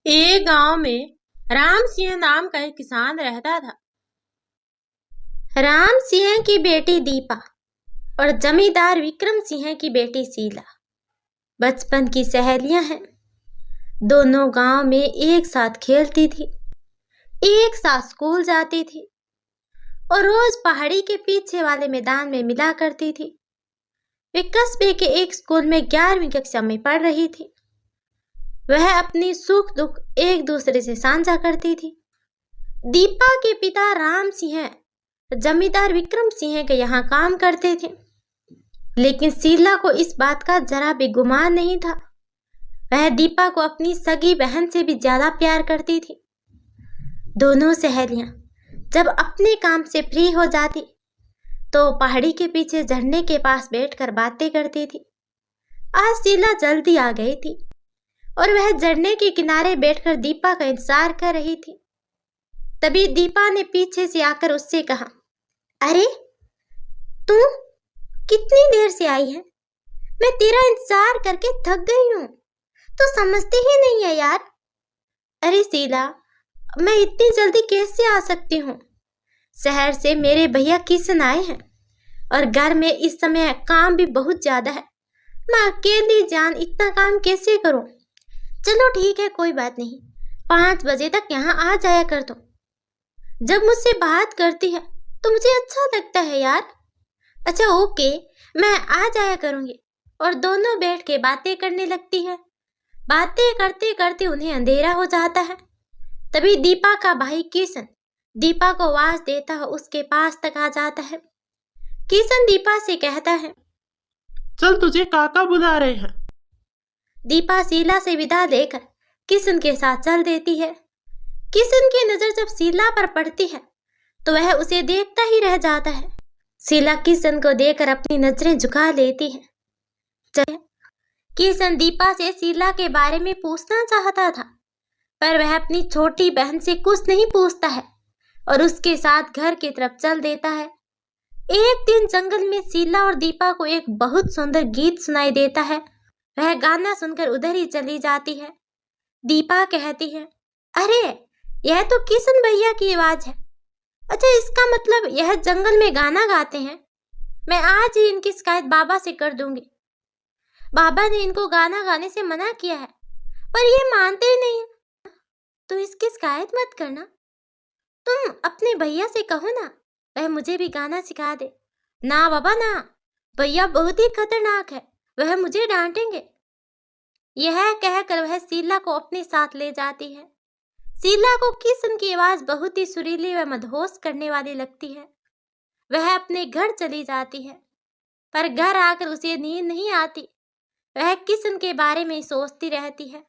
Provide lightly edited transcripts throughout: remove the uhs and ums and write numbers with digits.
एक गांव में राम सिंह नाम का एक किसान रहता था। राम सिंह की बेटी दीपा और जमींदार विक्रम सिंह की बेटी शीला बचपन की सहेलियां हैं। दोनों गांव में एक साथ खेलती थी, एक साथ स्कूल जाती थी और रोज पहाड़ी के पीछे वाले मैदान में मिला करती थी। वे कस्बे के एक स्कूल में 11वीं कक्षा में पढ़ रही थी। वह अपनी सुख दुख एक दूसरे से साझा करती थी। दीपा के पिता राम सिंह जमींदार विक्रम सिंह के यहाँ काम करते थे, लेकिन शीला को इस बात का जरा भी गुमान नहीं था। वह दीपा को अपनी सगी बहन से भी ज्यादा प्यार करती थी। दोनों सहेलियां जब अपने काम से फ्री हो जाती तो पहाड़ी के पीछे झरने के पास बैठकर बातें करती थी। आज शीला जल्दी आ गई थी और वह झरने के किनारे बैठकर दीपा का इंतजार कर रही थी। तभी दीपा ने पीछे से आकर उससे कहा, अरे तू कितनी देर से आई है? मैं तेरा इंतजार करके थक गई हूँ। तो समझती ही नहीं है यार। अरे शीला, मैं इतनी जल्दी कैसे आ सकती हूँ? शहर से मेरे भैया किशन आए हैं और घर में इस समय काम भी बहुत ज्यादा है। मैं अकेली जान इतना काम कैसे करूँ? चलो ठीक है, कोई बात नहीं, 5 बजे तक यहाँ आ जाया कर तुम। जब मुझसे बात करती है तो मुझे अच्छा लगता है यार। अच्छा ओके, मैं आ जाया करूँगी। और दोनों बैठ के बातें करने लगती है। बातें करते करते उन्हें अंधेरा हो जाता है। तभी दीपा का भाई किशन दीपा को आवाज देता है उसके पास तक आ जाता है। किशन दीपा से कहता है, चल तुझे काका बुला रहे हैं। दीपा शीला से विदा लेकर किशन के साथ चल देती है। किशन की नजर जब शीला पर पड़ती है तो वह उसे देखता ही रह जाता है। शीला किशन को देखकर अपनी नजरें झुका लेती है। किशन दीपा से शीला के बारे में पूछना चाहता था, पर वह अपनी छोटी बहन से कुछ नहीं पूछता है और उसके साथ घर की तरफ चल देता है। एक दिन जंगल में शीला और दीपा को एक बहुत सुंदर गीत सुनाई देता है। वह गाना सुनकर उधर ही चली जाती है। दीपा कहती है, अरे यह तो किशन भैया की आवाज है। अच्छा, इसका मतलब यह जंगल में गाना गाते हैं। मैं आज ही इनकी शिकायत बाबा से कर दूंगी। बाबा ने इनको गाना गाने से मना किया है, पर ये मानते ही नहीं है। तो इसकी शिकायत मत करना। तुम अपने भैया से कहो ना, वह मुझे भी गाना सिखा दे। ना बाबा ना, भैया बहुत ही खतरनाक है, वह मुझे डांटेंगे। यह कहकर वह शीला को अपने साथ ले जाती है। शीला को किशन की आवाज बहुत ही सुरीली व मदहोश करने वाली लगती है। वह अपने घर चली जाती है, पर घर आकर उसे नींद नहीं आती। वह किशन के बारे में सोचती रहती है।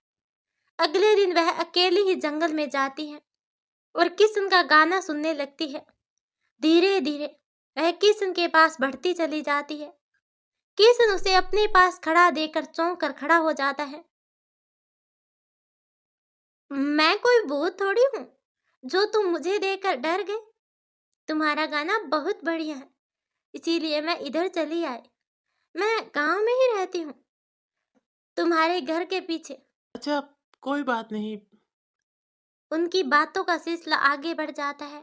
अगले दिन वह अकेली ही जंगल में जाती है और किशन का गाना सुनने लगती है। धीरे धीरे वह किशन के पास बढ़ती चली जाती है। किशन उसे अपने पास खड़ा देखकर चौंक कर खड़ा हो जाता है। मैं कोई भूत थोड़ी हूँ जो तुम मुझे देखकर डर गए। तुम्हारा गाना बहुत बढ़िया है, इसीलिए मैं इधर चली आई। मैं गांव में ही रहती हूँ, तुम्हारे घर के पीछे। अच्छा, कोई बात नहीं। उनकी बातों का सिलसिला आगे बढ़ जाता है।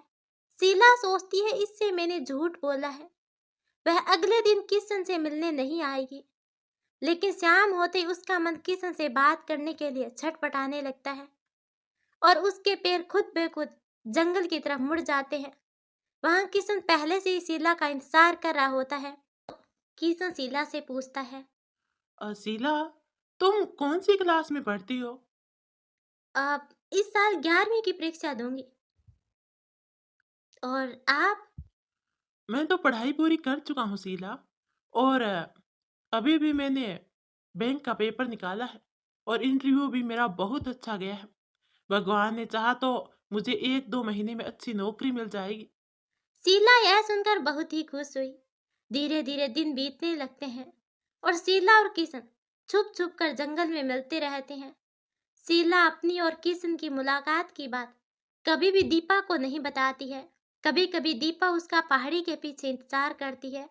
शीला सोचती है इससे मैंने झूठ बोला है। वह अगले दिन किशन से मिलने नहीं आएगी, लेकिन शाम होते ही उसका मन किशन से बात करने के लिए छटपटाने लगता है और उसके पैर खुद ब खुद जंगल की तरफ मुड़ जाते हैं। वहां किशन पहले से ही शीला का इंतजार कर रहा होता है। किशन शीला से पूछता है, शीला, तुम कौन सी क्लास में पढ़ती हो? अब इस साल 11वीं की परीक्षा दूंगी। और आप? मैं तो पढ़ाई पूरी कर चुका हूँ शीला, और अभी भी मैंने बैंक का पेपर निकाला है और इंटरव्यू भी मेरा बहुत अच्छा गया है। भगवान ने चाहा तो मुझे 1-2 महीने में अच्छी नौकरी मिल जाएगी। शीला यह सुनकर बहुत ही खुश हुई। धीरे धीरे दिन बीतने लगते हैं और शीला और किशन छुप छुप कर जंगल में मिलते रहते हैं। शीला अपनी और किशन की मुलाकात की बात कभी भी दीपा को नहीं बताती है। कभी कभी दीपा उसका पहाड़ी के पीछे इंतजार करती है,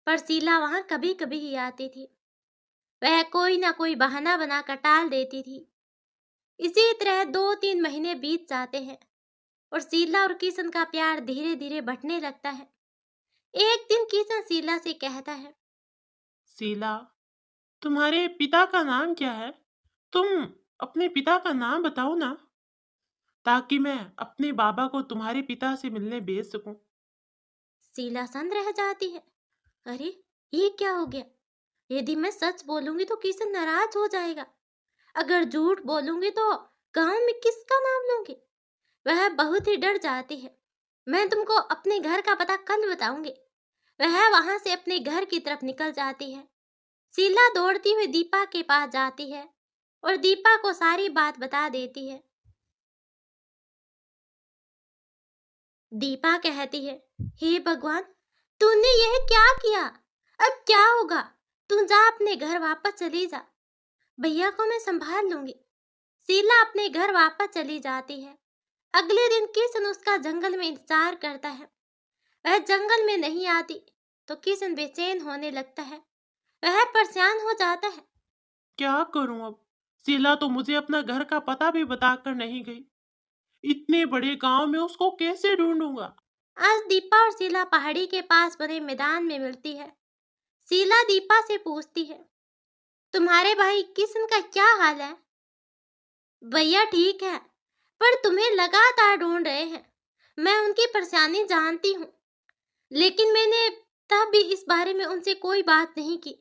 पर शीला वहां कभी कभी ही आती थी। वह कोई ना कोई बहाना बनाकर टाल देती थी। इसी तरह 2-3 महीने बीत जाते हैं और शीला और किशन का प्यार धीरे धीरे बढ़ने लगता है। एक दिन किशन शीला से कहता है, शीला, तुम्हारे पिता का नाम क्या है? तुम अपने पिता का नाम बताओ ना, ताकि मैं अपने बाबा को तुम्हारे पिता से मिलने भेज सकूं। शीला सन रह जाती है। अरे, ये क्या हो गया? यदि मैं सच बोलूंगी तो किशन नाराज हो जाएगा। अगर झूठ बोलूंगी तो गांव में किसका नाम लूंगी? वह बहुत ही डर जाती है। मैं तुमको अपने घर का पता कल बताऊंगी। वह वहां से अपने घर की तरफ निकल जाती है। शीला दौड़ती हुई दीपा के पास जाती है और दीपा को सारी बात बता देती है। दीपा कहती है, हे भगवान, तूने यह क्या किया? अब क्या होगा? तू जा, अपने घर वापस चली जा। भैया को मैं संभाल लूंगी। शीला अपने घर वापस चली जाती है। अगले दिन किशन उसका जंगल में इंतजार करता है। वह जंगल में नहीं आती तो किशन बेचैन होने लगता है। वह परेशान हो जाता है। क्या करूं अब? शीला तो मुझे अपना घर का पता भी बताकर नहीं गई। इतने बड़े गांव में उसको कैसे ढूंढूंगा? आज दीपा और शीला पहाड़ी के पास बने मैदान में मिलती है। शीला दीपा से पूछती है, तुम्हारे भाई किशन का क्या हाल है? भैया ठीक है, पर तुम्हें लगातार ढूंढ रहे हैं। मैं उनकी परेशानी जानती हूँ, लेकिन मैंने तब भी इस बारे में उनसे कोई बात नहीं की।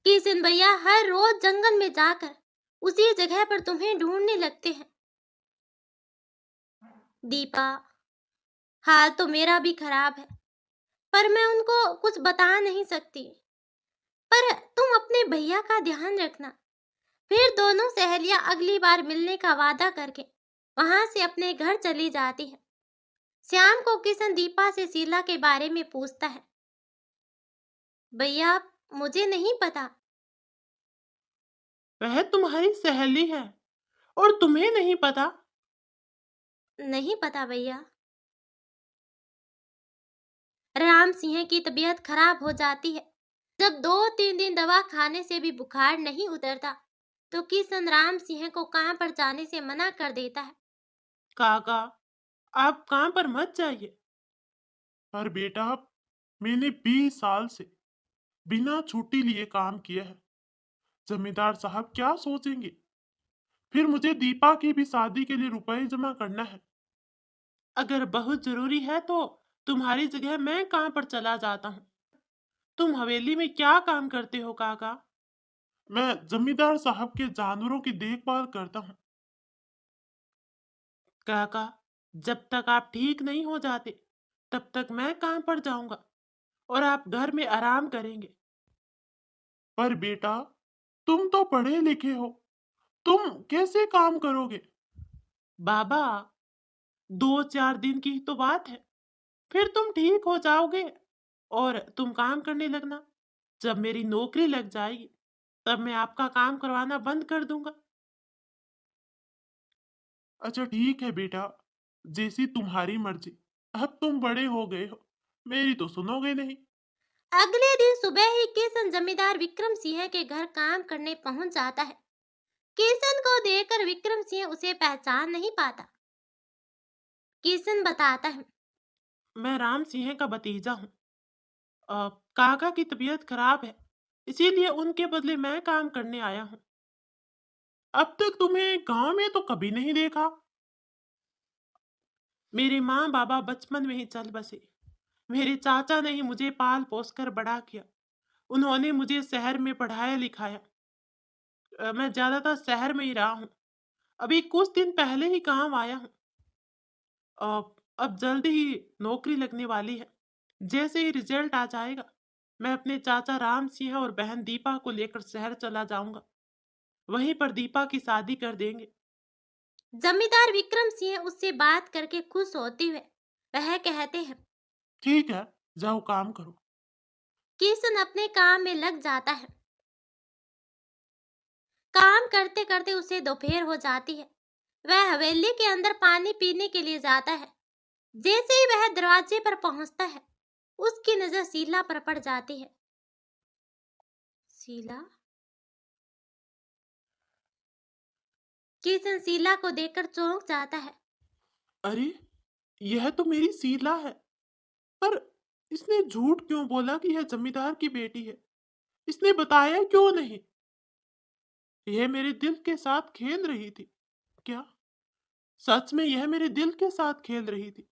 किशन भैया हर रोज जंगल में जाकर उसी जगह पर तुम्हें ढूंढने लगते हैं। दीपा, हाल तो मेरा भी खराब है, पर मैं उनको कुछ बता नहीं सकती। पर तुम अपने भैया का ध्यान रखना। फिर दोनों सहेलियां अगली बार मिलने का वादा करके वहां से अपने घर चली जाती है। शाम को किशन दीपा से शीला के बारे में पूछता है। भैया, मुझे नहीं पता। वह तुम्हारी सहेली है और तुम्हें नहीं पता? नहीं पता भैया। राम सिंह की तबीयत खराब हो जाती है। जब 2-3 दिन दवा खाने से भी बुखार नहीं उतरता तो किशन राम सिंह को काम पर जाने से मना कर देता है। काका, आप काम पर मत जाइए। पर बेटा, मैंने 20 साल से बिना छुट्टी लिए काम किया है। जमींदार साहब क्या सोचेंगे? फिर मुझे दीपा की भी शादी के लिए रुपए जमा करना है। अगर बहुत जरूरी है तो तुम्हारी जगह मैं काम पर चला जाता हूँ। तुम हवेली में क्या काम करते हो काका? मैं जमींदार साहब के जानवरों की देखभाल करता हूँ। काका, जब तक आप ठीक नहीं हो जाते तब तक मैं काम पर जाऊंगा और आप घर में आराम करेंगे। पर बेटा, तुम तो पढ़े लिखे हो, तुम कैसे काम करोगे? बाबा, 2-4 दिन की तो बात है, फिर तुम ठीक हो जाओगे और तुम काम करने लगना। जब मेरी नौकरी लग जाएगी तब मैं आपका काम करवाना बंद कर दूंगा। अच्छा ठीक है बेटा, जैसी तुम्हारी मर्जी। अब तुम बड़े हो गए हो, मेरी तो सुनोगे नहीं। अगले दिन सुबह ही किशन जमींदार विक्रम सिंह के घर काम करने पहुंच जाता है। किशन को देखकर विक्रम सिंह उसे पहचान नहीं पाता। किशन बताता है, मैं राम सिंह का भतीजा हूँ। काका की तबीयत खराब है, इसीलिए उनके बदले मैं काम करने आया हूँ। अब तक तुम्हें गांव में तो कभी नहीं देखा। मेरे माँ बाबा बचपन में ही चल बसे। मेरे चाचा ने ही मुझे पाल पोस कर बड़ा किया। उन्होंने मुझे शहर में पढ़ाया लिखाया। मैं ज्यादातर शहर में ही रहा हूँ। अभी कुछ दिन पहले ही गांव आया हूँ। अब जल्द ही नौकरी लगने वाली है। जैसे ही रिजल्ट आ जाएगा मैं अपने चाचा राम सिंह और बहन दीपा को लेकर शहर चला जाऊंगा। वहीं पर दीपा की शादी कर देंगे। जमींदार विक्रम सिंह उससे बात करके खुश होते हुए वह कहते हैं। ठीक है, जाओ काम करो। किशन अपने काम में लग जाता है। काम करते करते उसे दोपहर हो जाती है। वह हवेली के अंदर पानी पीने के लिए जाता है। जैसे ही वह दरवाजे पर पहुंचता है उसकी नजर शीला पर पड़ जाती है। शीला, किशन शीला को देखकर चौंक जाता है। अरे, यह तो मेरी शीला है। पर इसने झूठ क्यों बोला कि यह जमींदार की बेटी है? इसने बताया क्यों नहीं? यह मेरे दिल के साथ खेल रही थी। क्या सच में यह मेरे दिल के साथ खेल रही थी?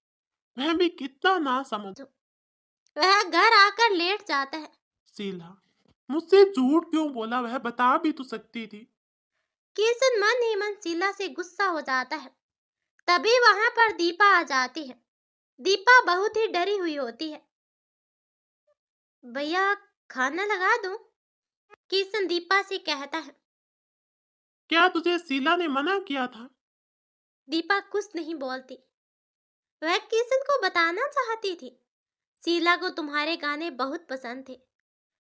मैं भी कितना ना समझ। वह घर आकर लेट जाता है। शीला, मुझसे झूठ क्यों बोला? वह बता भी तो सकती थी। किशन मन ही मन शीला से गुस्सा हो जाता है। तभी वहां पर दीपा आ जाती है। दीपा बहुत ही डरी हुई होती है। भैया, खाना लगा दूं? किशन दीपा से कहता है। क्या तुझे शीला ने मना किया था? दीपा कुछ नहीं बोलती। वह किशन को बताना चाहती थी, शीला को तुम्हारे गाने बहुत पसंद थे।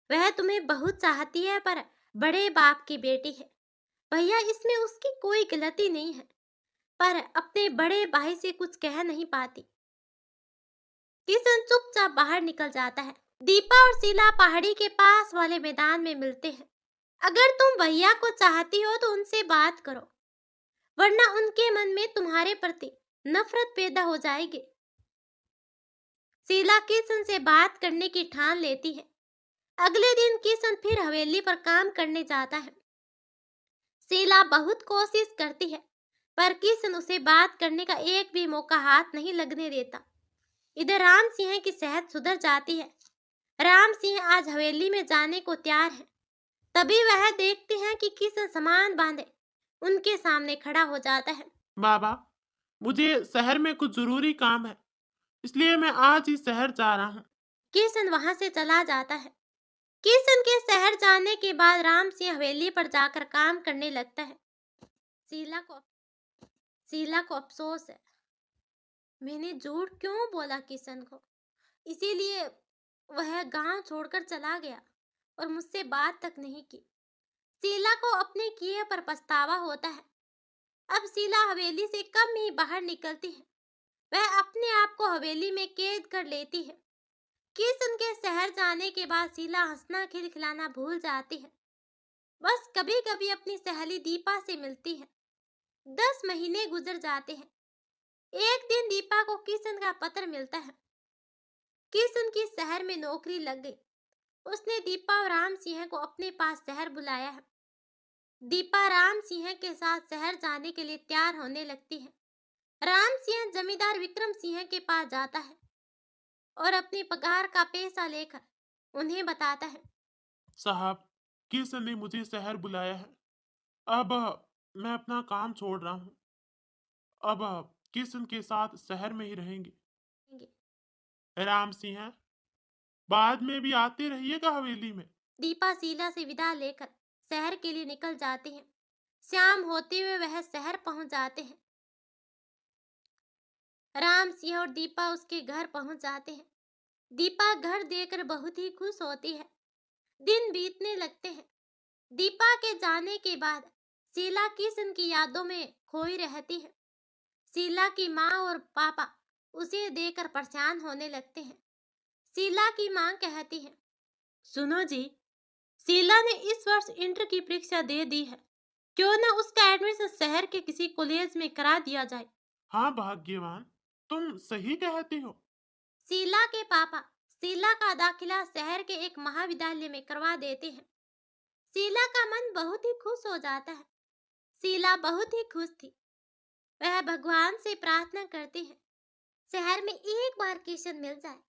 वह तुम्हें बहुत चाहती है, पर बड़े बाप की बेटी है। भैया, इसमें उसकी कोई गलती नहीं है, पर अपने बड़े भाई से कुछ कह नहीं पाती। किशन चुपचाप बाहर निकल जाता है। दीपा और शीला पहाड़ी के पास वाले मैदान में मिलते हैं। अगर तुम भैया को चाहती हो तो उनसे बात करो, वरना उनके मन में तुम्हारे प्रति नफरत पैदा हो जाएगी। शीला किशन से बात करने की ठान लेती है। अगले दिन किशन फिर हवेली पर काम करने जाता है। शीला बहुत कोशिश करती है, पर किशन उसे बात करने का एक भी मौका हाथ नहीं लगने देता। इधर राम सिंह की सेहत सुधर जाती है। राम सिंह आज हवेली में जाने को तैयार है। तभी वह देखते हैं कि किशन सामान बांधे उनके सामने खड़ा हो जाता है। बाबा, मुझे शहर में कुछ जरूरी काम है, इसलिए मैं आज ही शहर जा रहा हूँ। किशन वहां से चला जाता है। किशन के शहर जाने के बाद राम सिंह हवेली पर जाकर काम करने लगता है। शीला को अफसोस है, मैंने झूठ क्यों बोला किशन को, इसीलिए वह गांव छोड़कर चला गया और मुझसे बात तक नहीं की। शीला को अपने किए पर पछतावा होता है। अब शीला हवेली से कम ही बाहर निकलती है। वह अपने आप को हवेली में कैद कर लेती है। किशन के शहर जाने के बाद शीला हंसना खिलखिलाना भूल जाती है। बस कभी कभी अपनी सहेली दीपा से मिलती है। 10 महीने गुजर जाते हैं। एक दिन दीपा को किशन का पत्र मिलता है। किशन की शहर में नौकरी लग गई। उसने दीपा और राम सिंह को अपने पास शहर बुलाया है। दीपा राम सिंह के साथ शहर जाने के लिए तैयार होने लगती है। राम सिंह जमींदार विक्रम सिंह के पास जाता है और अपनी पगार का पैसा लेकर उन्हें बताता है। साहब, किशन ने मुझे शहर बुलाया है। अब मैं अपना काम छोड़ रहा हूँ। अब किशन के साथ शहर में ही रहेंगे। राम सिंह, बाद में भी आते रहिएगा हवेली में। दीपा शीला से विदा लेकर शहर के लिए निकल जाती है। शाम होते हुए वह शहर पहुंच जाते हैं। राम सिंह और दीपा उसके घर पहुंच जाते हैं। दीपा घर देखकर बहुत ही खुश होती है। दिन बीतने लगते हैं। दीपा के जाने के बाद शीला किशन की यादों में खोई रहती है। शीला की माँ और पापा उसे देखकर परेशान होने लगते हैं। शीला की माँ कहती है, सुनो जी, शीला ने इस वर्ष इंटर की परीक्षा दे दी है, क्यों ना उसका एडमिशन शहर के किसी कॉलेज में करा दिया जाए। हाँ भाग्यवान, तुम सही कहती हो। शीला के पापा शीला का दाखिला शहर के एक महाविद्यालय में करवा देते हैं। शीला का मन बहुत ही खुश हो जाता है। शीला बहुत ही खुश थी। वह भगवान से प्रार्थना करती है, शहर में एक बार किशन मिल जाए।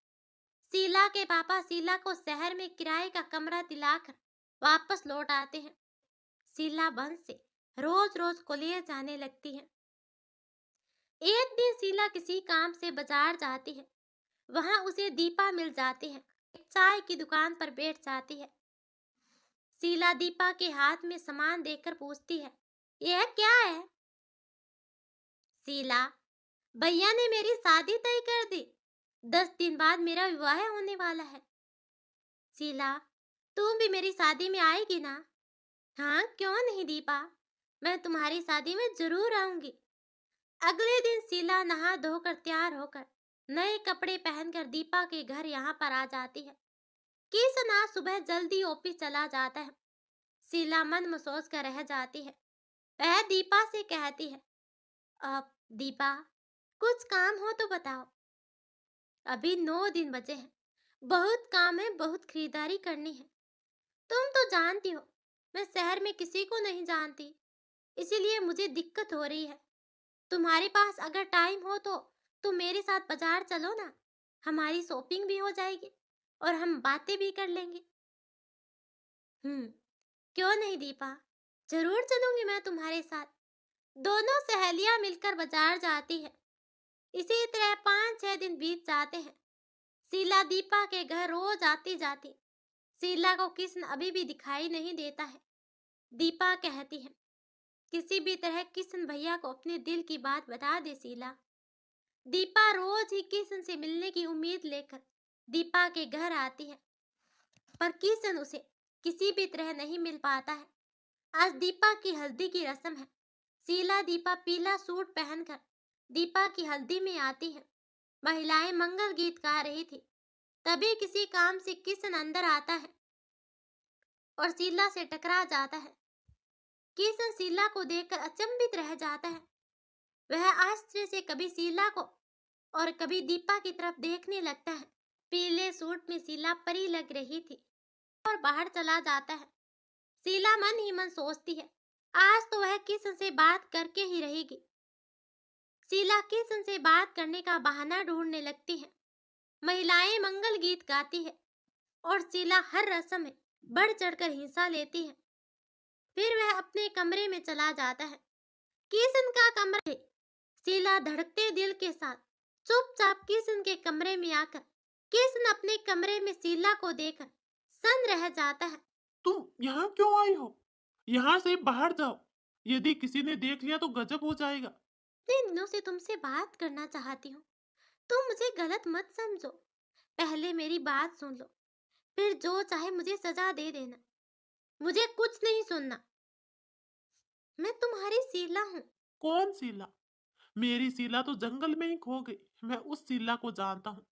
शीला के पापा शीला को शहर में किराए का कमरा दिलाकर वापस लौट आते हैं। शीला बंद से रोज रोज कॉलेज जाने लगती है। एक दिन शीला किसी काम से बाजार जाती है। वहां उसे दीपा मिल जाती है। एक चाय की दुकान पर बैठ जाती है। शीला दीपा के हाथ में सामान देखकर पूछती है, यह क्या है? शीला, भैया ने मेरी शादी तय कर दी। 10 दिन बाद मेरा विवाह होने वाला है। शीला, तुम भी मेरी शादी में आएगी ना? हाँ, क्यों नहीं दीपा, मैं तुम्हारी शादी में जरूर आऊंगी। अगले दिन शीला नहा धोकर तैयार होकर नए कपड़े पहनकर दीपा के घर यहाँ पर आ जाती है। किशन आज सुबह जल्दी ऑफिस चला जाता है। शीला मन में सोच कर रह जाती है, वह दीपा से कहती है, अब दीपा, कुछ काम हो तो बताओ। अभी 9 दिन बचे हैं, बहुत काम है, बहुत खरीदारी करनी है। तुम तो जानती हो मैं शहर में किसी को नहीं जानती, इसीलिए मुझे दिक्कत हो रही है। तुम्हारे पास अगर टाइम हो तो तुम मेरे साथ बाजार चलो ना, हमारी शॉपिंग भी हो जाएगी और हम बातें भी कर लेंगे। क्यों नहीं दीपा, जरूर चलूंगी मैं तुम्हारे साथ। दोनों सहेलियां मिलकर बाजार जाती है। इसी तरह 5-6 दिन बीत जाते हैं। शीला दीपा के घर रोज आती जाती। शीला को किशन अभी भी दिखाई नहीं देता है। दीपा कहती है, किसी भी तरह किशन भैया को अपने दिल की बात बता दे शीला। दीपा रोज ही किशन से मिलने की उम्मीद लेकर दीपा के घर आती है, पर किशन उसे किसी भी तरह नहीं मिल पाता है। आज दीपा की हल्दी की रस्म है। शीला दीपा पीला सूट पहनकर दीपा की हल्दी में आती है। महिलाएं मंगल गीत गा रही थी। तभी किसी काम से किशन अंदर आता है और शीला से टकरा जाता है। किशन शीला को देखकर अचंभित रह जाता है। वह आश्चर्य से कभी शीला को और कभी दीपा की तरफ देखने लगता है। पीले सूट में शीला परी लग रही थी और बाहर चला जाता है। शीला मन ही मन सोचती है, आज तो वह किशन से बात करके ही रहेगी। शीला किशन से बात करने का बहाना ढूंढने लगती है। महिलाएं मंगल गीत गाती है और शीला हर रस्म में बढ़ चढ़कर हिस्सा लेती है। फिर वह अपने कमरे में चला जाता है। किशन का कमरा। शीला धड़कते दिल के साथ चुपचाप किशन के कमरे में आकर किशन अपने कमरे में शीला को देखकर सन रह जाता है। तुम यहाँ क्यों आई हो? यहाँ से बाहर जाओ, यदि किसी ने देख लिया तो गजब हो जाएगा। 3 दिनों से तुमसे बात करना चाहती हूँ, तुम मुझे गलत मत समझो। पहले मेरी बात सुन लो, फिर जो चाहे मुझे सजा दे देना। मुझे कुछ नहीं सुनना। मैं तुम्हारी शीला हूँ। कौन शीला? मेरी शीला तो जंगल में ही खो गई। मैं उस शीला को जानता हूँ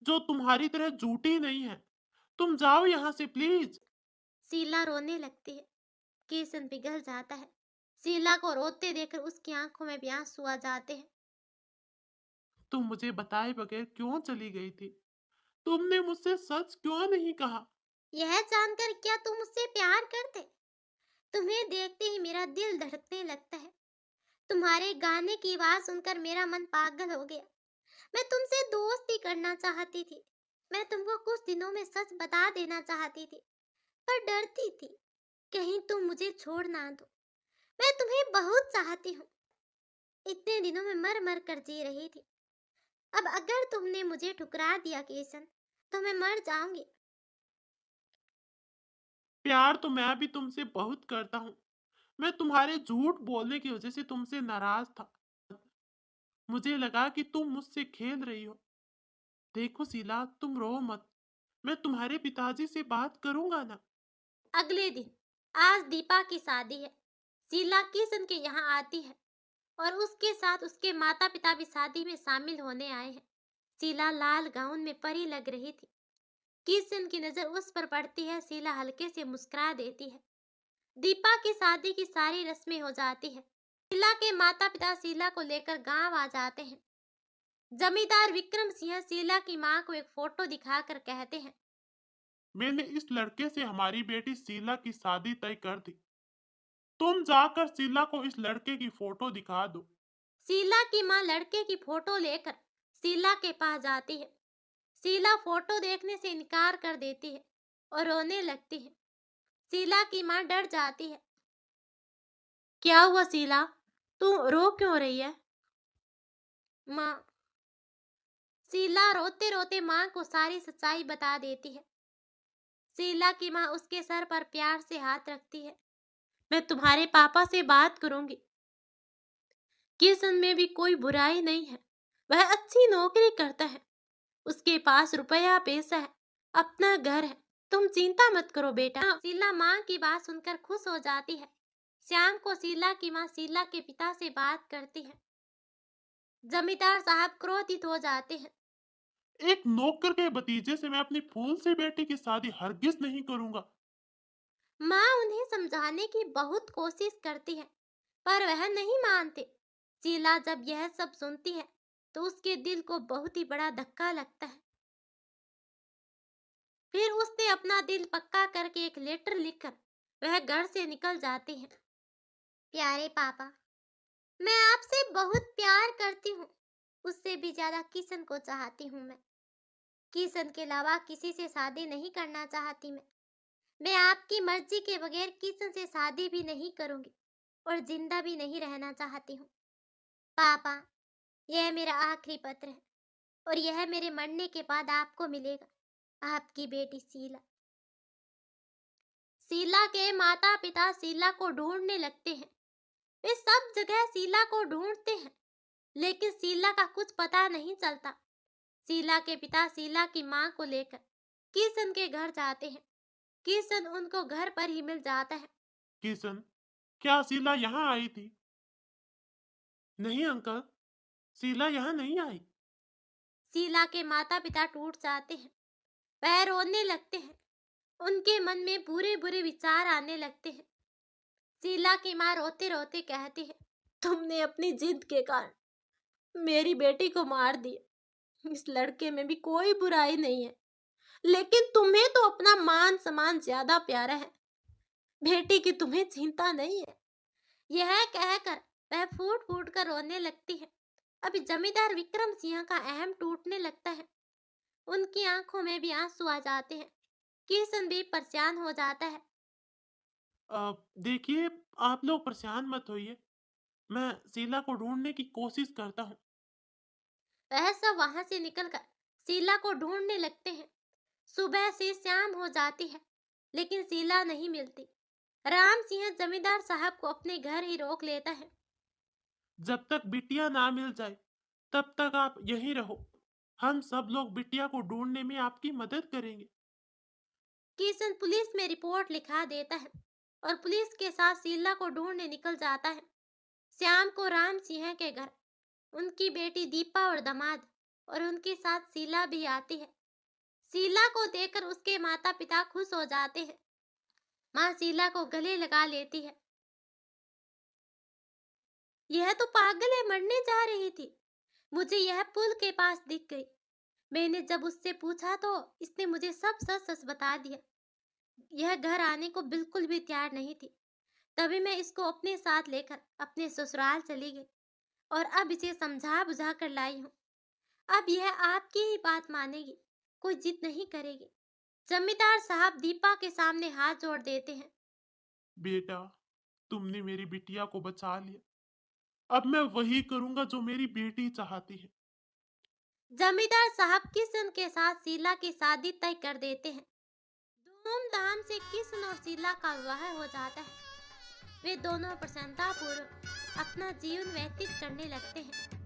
जो तुम्हारी तरह झूठी नहीं है। तुम जाओ यहाँ से प्लीज। शीला रोने लगती है। किशन पिघल जाता है। शीला को रोते देखकर उसकी आंखों में भी आंसू आ जाते हैं। तुम मुझे बताए बगैर क्यों चली गई थी? तुमने मुझसे सच क्यों नहीं कहा? यह जानकर क्या तुम मुझसे प्यार करते? तुम्हें देखते ही मेरा दिल धड़कने लगता है। तुम्हारे गाने की आवाज सुनकर मेरा मन पागल हो गया। मैं तुमसे दोस्ती करना चाहती थी। मैं तुमको कुछ दिनों में सच बता देना चाहती थी, पर डरती थी कहीं तुम मुझे छोड़ ना दो। मैं तुम्हें बहुत चाहती हूँ। इतने दिनों में मर मर कर जी रही थी। अब अगर तुमने मुझे ठुकरा दिया किशन, तो मैं मर जाऊंगी। प्यार तो मैं भी तुमसे बहुत करता हूँ। मैं तुम्हारे झूठ बोलने की वजह से तुमसे नाराज था। मुझे लगा कि तुम मुझसे खेल रही हो। देखो शीला, तुम रो मत। मैं तुम्हारे पिताजी से बात करूंगा ना। अगले दिन आज दीपा की शादी है। शीला किशन के यहाँ आती है और उसके साथ उसके माता पिता भी शादी में शामिल होने आए हैं। शीला लाल गाउन में परी लग रही थी। किशन की नजर उस पर पड़ती है। शीला हल्के से मुस्कुरा देती है। दीपा की शादी की सारी रस्में हो जाती है। शीला के माता पिता शीला को लेकर गांव आ जाते हैं। जमींदार विक्रम सिंह शीला की मां को एक फोटो दिखाकर कहते हैं, मैंने इस लड़के से हमारी बेटी शीला की शादी तय कर दी। तुम जाकर शीला को इस लड़के की फोटो दिखा दो। शीला की मां लड़के की फोटो लेकर शीला के पास जाती है। शीला फोटो देखने से इनकार कर देती है और रोने लगती है। शीला की मां डर जाती है। क्या हुआ शीला, तू रो क्यों रही है? मां। शीला रोते रोते मां को सारी सच्चाई बता देती है। शीला की मां उसके सर पर प्यार से हाथ रखती है। मैं तुम्हारे पापा से बात करूंगी। किशन में भी कोई बुराई नहीं है। वह अच्छी नौकरी करता है। उसके पास रुपया पैसा है, अपना घर है। तुम चिंता मत करो बेटा। शीला माँ की बात सुनकर खुश हो जाती है। शाम को शीला की माँ शीला के पिता से बात करती है। जमींदार साहब क्रोधित हो जाते हैं। एक नौकर के भतीजे से मैं अपनी फूल सी बेटी की शादी हरगिज नहीं करूंगा। माँ उन्हें समझाने की बहुत कोशिश करती है, पर वह नहीं मानते। शीला जब यह सब सुनती है तो उसके दिल को बहुत ही बड़ा धक्का लगता है। फिर उसने अपना दिल पक्का करके एक लेटर लिखकर वह घर से निकल जाती है। प्यारे पापा, मैं आपसे बहुत प्यार करती हूँ। उससे भी ज्यादा किशन को चाहती हूँ मैं। किशन के अलावा किसी से शादी नहीं करना चाहती मैं आपकी मर्जी के बगैर किशन से शादी भी नहीं करूंगी और जिंदा भी नहीं रहना चाहती हूँ। पापा, यह मेरा आखिरी पत्र है और यह मेरे मरने के बाद आपको मिलेगा। आपकी बेटी शीला। शीला के माता पिता शीला को ढूंढने लगते हैं। वे सब जगह शीला को ढूंढते हैं, लेकिन शीला का कुछ पता नहीं चलता। शीला के पिता शीला की मां को लेकर किशन के घर जाते हैं। किशन उनको घर पर ही मिल जाता है। किशन, क्या शीला यहाँ आई थी? नहीं अंकल, शीला यहाँ नहीं आई। शीला के माता पिता टूट जाते हैं। वह रोने लगते हैं। उनके मन में बुरे बुरे विचार आने लगते हैं। शीला की माँ रोते रोते कहती है, तुमने अपनी जिद के कारण मेरी बेटी को मार दिया। इस लड़के में भी कोई बुराई नहीं है, लेकिन तुम्हें तो अपना मान सम्मान ज्यादा प्यारा है। बेटी की तुम्हें चिंता नहीं है। यह कहकर वह फूट फूट कर रोने लगती है। अभी जमींदार विक्रम सिंह का अहम टूटने लगता है। उनकी आंखों में भी आंसू आ जाते हैं। किशन भी परेशान हो जाता है। देखिए, आप लोग परेशान मत होइए। मैं शीला को ढूंढने की कोशिश करता हूँ। वह सब वहां से निकलकर शीला को ढूंढने लगते हैं। सुबह से शाम हो जाती है, लेकिन शीला नहीं मिलती। राम सिंह जमींदार साहब को अपने घर ही रोक लेता है। जब तक बिटिया ना मिल जाए तब तक आप यहीं रहो। हम सब लोग बिटिया को ढूंढने में आपकी मदद करेंगे। किशन पुलिस में रिपोर्ट लिखा देता है और पुलिस के साथ शीला को ढूंढने निकल जाता है। शाम को राम सिंह के घर उनकी बेटी दीपा और दामाद और उनके साथ शीला भी आती है। शीला को देखकर उसके माता पिता खुश हो जाते हैं। माँ शीला को गले लगा लेती है। यह तो पागल है, मरने जा रही थी। मुझे यह पुल के पास दिख गई। मैंने जब उससे पूछा तो इसने मुझे सब सच सच बता दिया। यह घर आने को बिल्कुल भी तैयार नहीं थी। तभी मैं इसको अपने साथ लेकर अपने ससुराल चली गई और अब इसे समझा बुझा कर लाई हूँ। अब यह आपकी ही बात मानेगी, कोई जिद नहीं करेगी। जमींदार साहब दीपा के सामने हाथ जोड़ देते हैं। बेटा, तुमने मेरी बिटिया को बचा लिया। अब मैं वही करूंगा जो मेरी बेटी चाहती है। जमींदार साहब किशन के साथ शीला की शादी तय कर देते हैं। धूमधाम से किशन और शीला का विवाह हो जाता है। वे दोनों प्रसन्नतापूर्वक अपना जीवन व्यतीत करने लगते हैं।